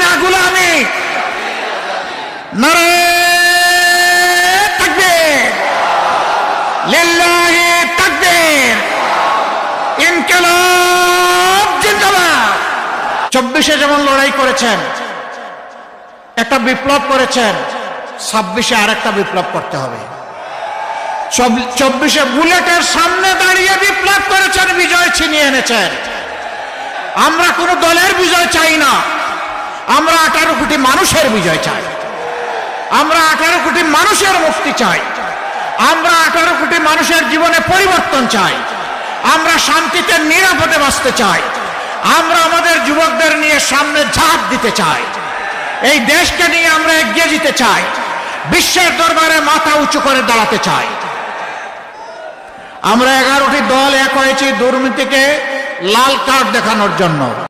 না গোলামি। নারে তাকবীর, লিল্লাহি তাকবীর, ইনকিলাব জিন্দাবাদ। 24-এ যেমন লড়াই করেছেন, একটা বিপ্লব করেছেন, 26-এ আরেকটা বিপ্লব করতে হবে। 24-এ বুলেটের সামনে দাঁড়িয়ে বিপ্লব করেছেন, বিজয় ছিনিয়ে এনেছেন। আমরা কোন দলের বিজয় চাই না, আমরা 18 কোটি মানুষের বিজয় চাই। আমরা 18 কোটি মানুষের মুক্তি চাই। আমরা 18 কোটি মানুষের জীবনে পরিবর্তন চাই। আমরা শান্তিতে নিরাপদে বাঁচতে চাই। আমরা আমাদের যুবকদের নিয়ে সামনে ঝাঁপ দিতে চাই। এই দেশকে নিয়ে আমরা এগিয়ে যেতে চাই। বিশ্বের দরবারে মাথা উঁচু করে দাঁড়াতে চাই। আমরা 11টি দল এক হয়েছি দুর্নীতিকে লাল কার্ড দেখানোর জন্য।